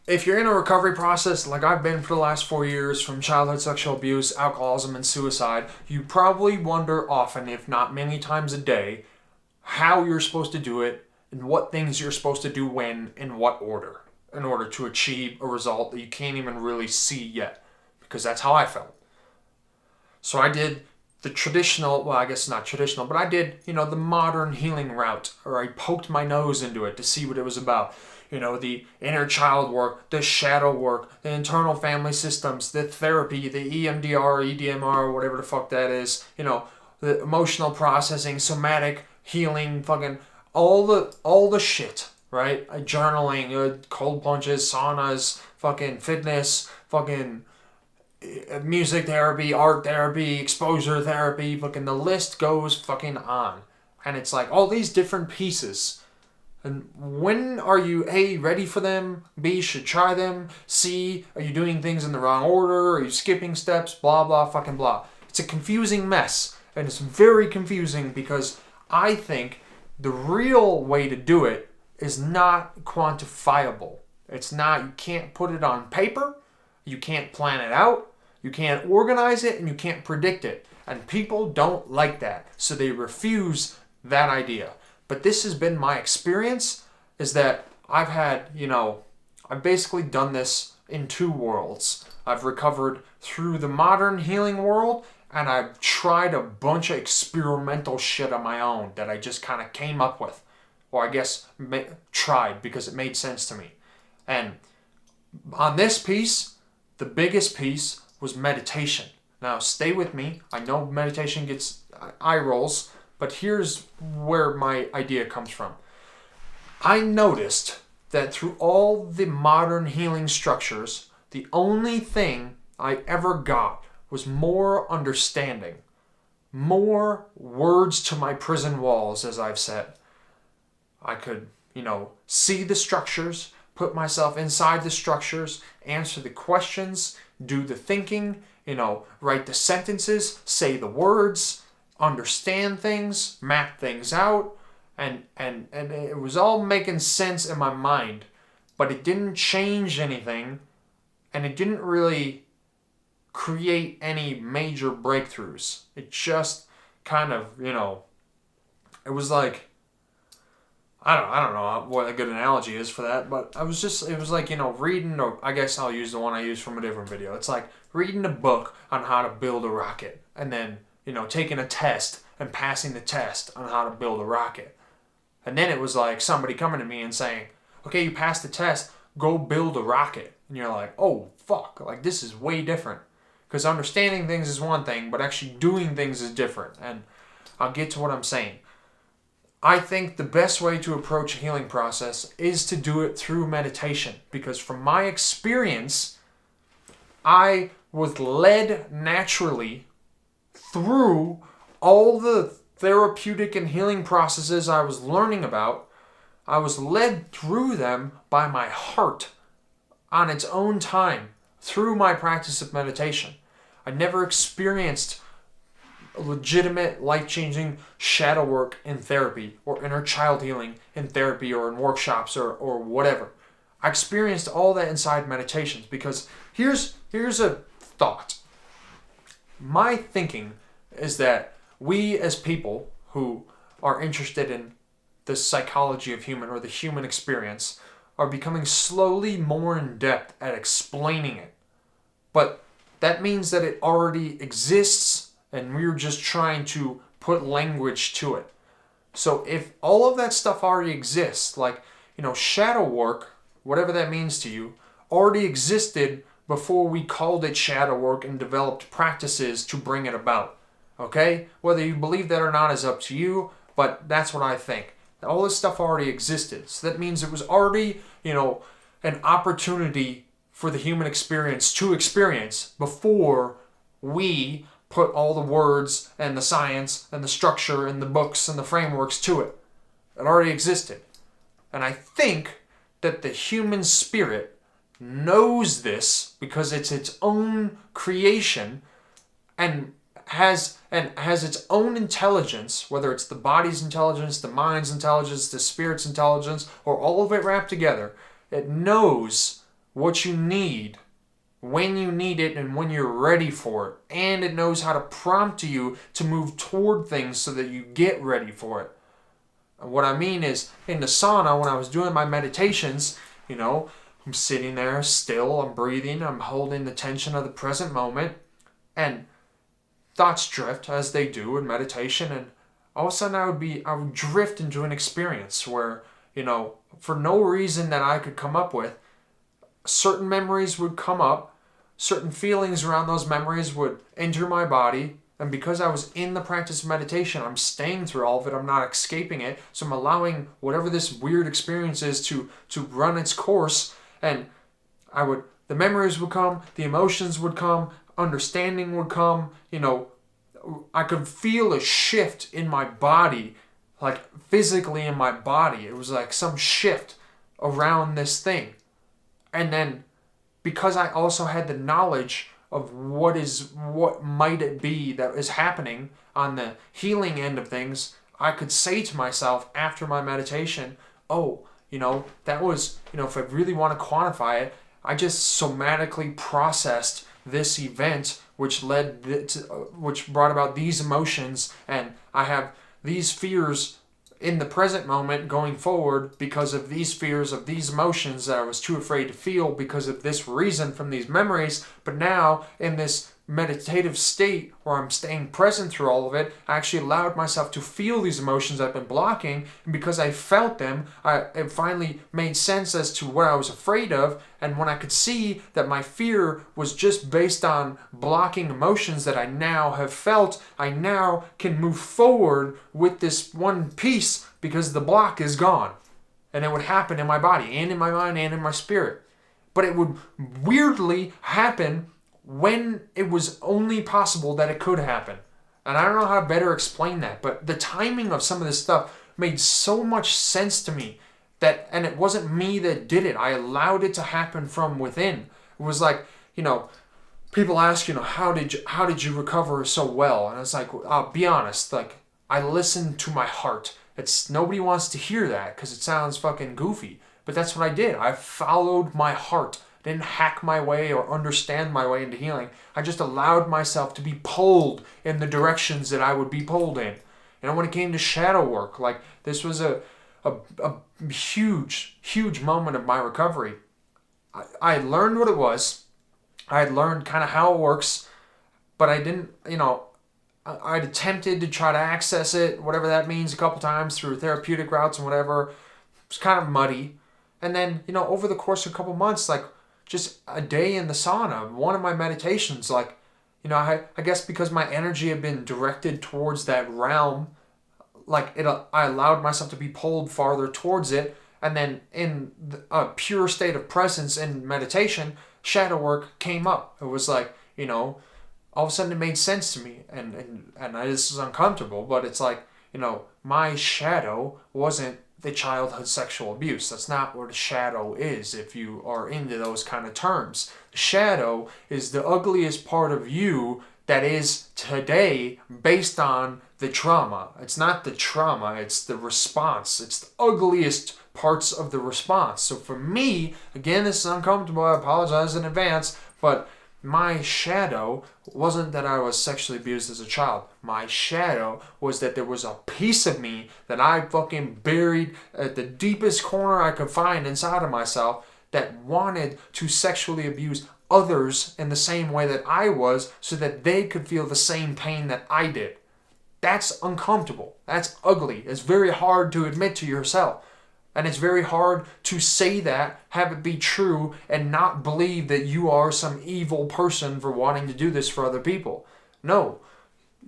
if you're in a recovery process like I've been for the last 4 years from childhood sexual abuse, alcoholism, and suicide, you probably wonder often, if not many times a day, how you're supposed to do it and what things you're supposed to do when, in what order, in order to achieve a result that you can't even really see yet. Because that's how I felt. So I did the traditional, well, I guess not traditional, but I did, the modern healing route, or I poked my nose into it to see what it was about. The inner child work, the shadow work, the internal family systems, the therapy, the EMDR, EDMR, whatever the fuck that is, the emotional processing, somatic healing, fucking all the shit, right? Journaling, cold plunges, saunas, fucking fitness, fucking music therapy, art therapy, exposure therapy, fucking the list goes fucking on. And it's like all these different pieces. And when are you, A, ready for them? B, should try them? C, are you doing things in the wrong order? Are you skipping steps? Blah, blah, fucking blah. It's a confusing mess. And it's very confusing because I think the real way to do it is not quantifiable. It's not, you can't put it on paper. You can't plan it out. You can't organize it, and you can't predict it. And people don't like that. So they refuse that idea. But this has been my experience, is that I've had, I've basically done this in two worlds. I've recovered through the modern healing world, and I've tried a bunch of experimental shit on my own that I just kind of came up with. Or I guess tried because it made sense to me. And on this piece, the biggest piece was meditation. Now, stay with me. I know meditation gets eye rolls, but here's where my idea comes from. I noticed that through all the modern healing structures, the only thing I ever got was more understanding, more words to my prison walls, as I've said. I could, see the structures, put myself inside the structures, answer the questions, do the thinking, write the sentences, say the words, understand things, map things out, and it was all making sense in my mind, but it didn't change anything, and it didn't really create any major breakthroughs. It just kind of, it was like, I don't know what a good analogy is for that, but it was like, reading, or I guess I'll use the one I used from a different video. It's like reading a book on how to build a rocket, and then, taking a test and passing the test on how to build a rocket. And then it was like somebody coming to me and saying, okay, you passed the test, go build a rocket. And you're like, oh, fuck, like this is way different. Because understanding things is one thing, but actually doing things is different. And I'll get to what I'm saying. I think the best way to approach a healing process is to do it through meditation. Because from my experience, I was led naturally through all the therapeutic and healing processes I was learning about. I was led through them by my heart on its own time through my practice of meditation. I never experienced legitimate, life-changing shadow work in therapy or inner child healing in therapy or in workshops or whatever. I experienced all that inside meditations because here's a thought. My thinking is that we as people who are interested in the psychology of human or the human experience are becoming slowly more in depth at explaining it. But that means that it already exists and we're just trying to put language to it. So if all of that stuff already exists, like, shadow work, whatever that means to you, already existed before we called it shadow work and developed practices to bring it about. Okay? Whether you believe that or not is up to you, but that's what I think. All this stuff already existed. So that means it was already, an opportunity for the human experience to experience before we put all the words and the science and the structure and the books and the frameworks to it. It already existed. And I think that the human spirit knows this because it's its own creation and has its own intelligence, whether it's the body's intelligence, the mind's intelligence, the spirit's intelligence, or all of it wrapped together. It knows what you need, when you need it, and when you're ready for it. And it knows how to prompt you to move toward things so that you get ready for it. And what I mean is, in the sauna, when I was doing my meditations, I'm sitting there still, I'm breathing, I'm holding the tension of the present moment, and thoughts drift as they do in meditation, and all of a sudden I would drift into an experience where, for no reason that I could come up with, certain memories would come up, certain feelings around those memories would enter my body, and because I was in the practice of meditation, I'm staying through all of it, I'm not escaping it, so I'm allowing whatever this weird experience is to run its course, and the memories would come, the emotions would come, understanding would come, I could feel a shift in my body, like physically in my body. It was like some shift around this thing. And then because I also had the knowledge of what might it be that is happening on the healing end of things, I could say to myself after my meditation, that was, if I really want to quantify it, I just somatically processed this event which which brought about these emotions, and I have these fears in the present moment going forward because of these fears of these emotions that I was too afraid to feel because of this reason from these memories. But now in this meditative state where I'm staying present through all of it, I actually allowed myself to feel these emotions I've been blocking, and because I felt them, it finally made sense as to what I was afraid of. And when I could see that my fear was just based on blocking emotions that I now have felt, I now can move forward with this one piece because the block is gone. And it would happen in my body and in my mind and in my spirit. But it would weirdly happen when it was only possible that it could happen. And I don't know how to better explain that, but the timing of some of this stuff made so much sense to me and it wasn't me that did it. I allowed it to happen from within. It was like, people ask, how did you recover so well? And it's like, I'll be honest, like, I listened to my heart. Nobody wants to hear that because it sounds fucking goofy, but that's what I did. I followed my heart. Didn't hack my way or understand my way into healing. I just allowed myself to be pulled in the directions that I would be pulled in. When it came to shadow work, like, this was a huge moment of my recovery. I had learned what it was. I had learned kind of how it works, but I didn't, I'd attempted to try to access it, whatever that means, a couple times through therapeutic routes and whatever. It was kind of muddy. And then, over the course of a couple months, like, just a day in the sauna, one of my meditations, like, I guess because my energy had been directed towards that realm, like, I allowed myself to be pulled farther towards it, and then in a pure state of presence in meditation, shadow work came up. It was like, all of a sudden it made sense to me, and this is uncomfortable, but it's like, my shadow wasn't the childhood sexual abuse. That's not what a shadow is if you are into those kind of terms. Shadow is the ugliest part of you that is today based on the trauma. It's not the trauma, it's the response. It's the ugliest parts of the response. So for me, again, this is uncomfortable, I apologize in advance, but my shadow wasn't that I was sexually abused as a child. My shadow was that there was a piece of me that I fucking buried at the deepest corner I could find inside of myself that wanted to sexually abuse others in the same way that I was so that they could feel the same pain that I did. That's uncomfortable. That's ugly. It's very hard to admit to yourself. And it's very hard to say that, have it be true, and not believe that you are some evil person for wanting to do this for other people. No,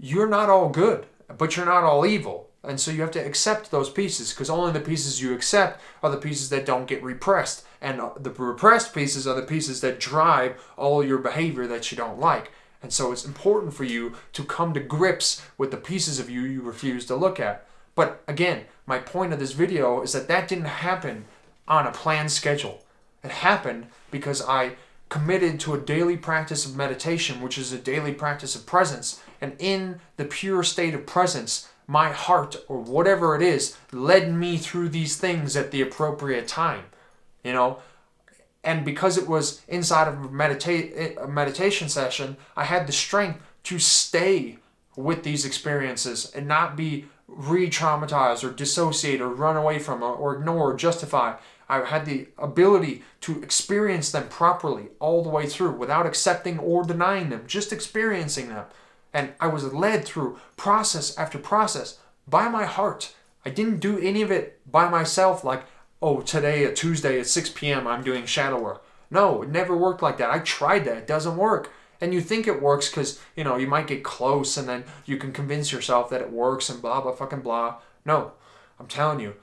you're not all good, but you're not all evil. And so you have to accept those pieces, because only the pieces you accept are the pieces that don't get repressed. And the repressed pieces are the pieces that drive all your behavior that you don't like. And so it's important for you to come to grips with the pieces of you refuse to look at. But again, my point of this video is that didn't happen on a planned schedule. It happened because I committed to a daily practice of meditation, which is a daily practice of presence. And in the pure state of presence, my heart, or whatever it is, led me through these things at the appropriate time. And because it was inside of a meditation session, I had the strength to stay with these experiences and not be re-traumatized or dissociate or run away from or ignore or justify. I had the ability to experience them properly all the way through without accepting or denying them, just experiencing them. And I was led through process after process by my heart. I didn't do any of it by myself like, oh, today, a Tuesday at 6 p.m., I'm doing shadow work. No, it never worked like that. I tried that. It doesn't work. And you think it works because, you might get close and then you can convince yourself that it works and blah, blah, fucking blah. No, I'm telling you,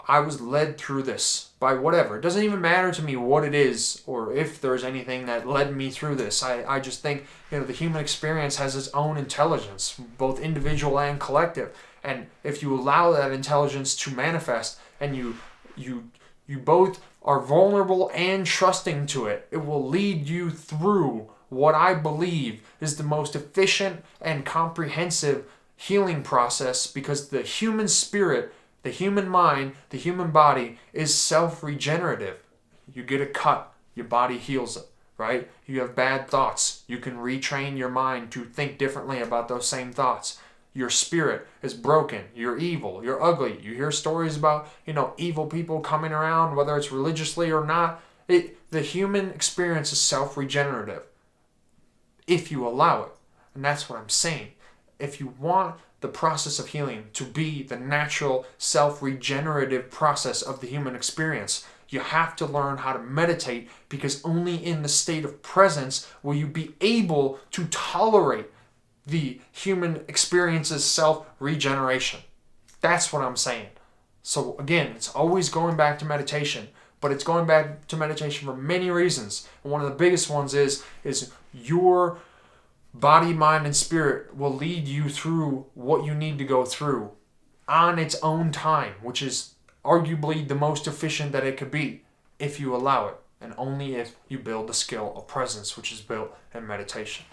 I was led through this by whatever. It doesn't even matter to me what it is or if there's anything that led me through this. I just think, the human experience has its own intelligence, both individual and collective. And if you allow that intelligence to manifest and you both are vulnerable and trusting to it, it will lead you through what I believe is the most efficient and comprehensive healing process, because the human spirit, the human mind, the human body is self-regenerative. You get a cut, your body heals it, right? You have bad thoughts, you can retrain your mind to think differently about those same thoughts. Your spirit is broken, you're evil, you're ugly. You hear stories about, evil people coming around, whether it's religiously or not. The human experience is self-regenerative if you allow it. And that's what I'm saying. If you want the process of healing to be the natural self-regenerative process of the human experience, you have to learn how to meditate, because only in the state of presence will you be able to tolerate the human experience's self-regeneration. That's what I'm saying. So again, it's always going back to meditation, but it's going back to meditation for many reasons. And one of the biggest ones is your body, mind, and spirit will lead you through what you need to go through on its own time, which is arguably the most efficient that it could be if you allow it, and only if you build the skill of presence, which is built in meditation.